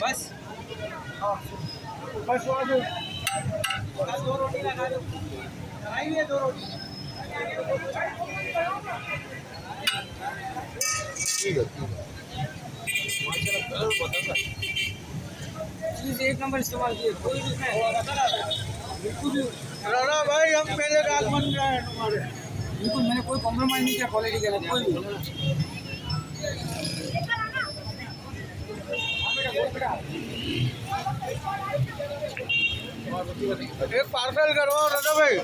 बस बस वो दो। दो रोटी लगा दो, आइए दो रोटी। चीज एक नंबर इस्तेमाल किए, कोई भी नहीं बिल्कुल भी। राणा भाई हम पहले रात बन गए हैं तुम्हारे। बिल्कुल मैंने कोई कॉम्प्रोमाइज नहीं किया क्वालिटी के लिए, कोई भी। एक पार्सल करवाओ राणा भाई।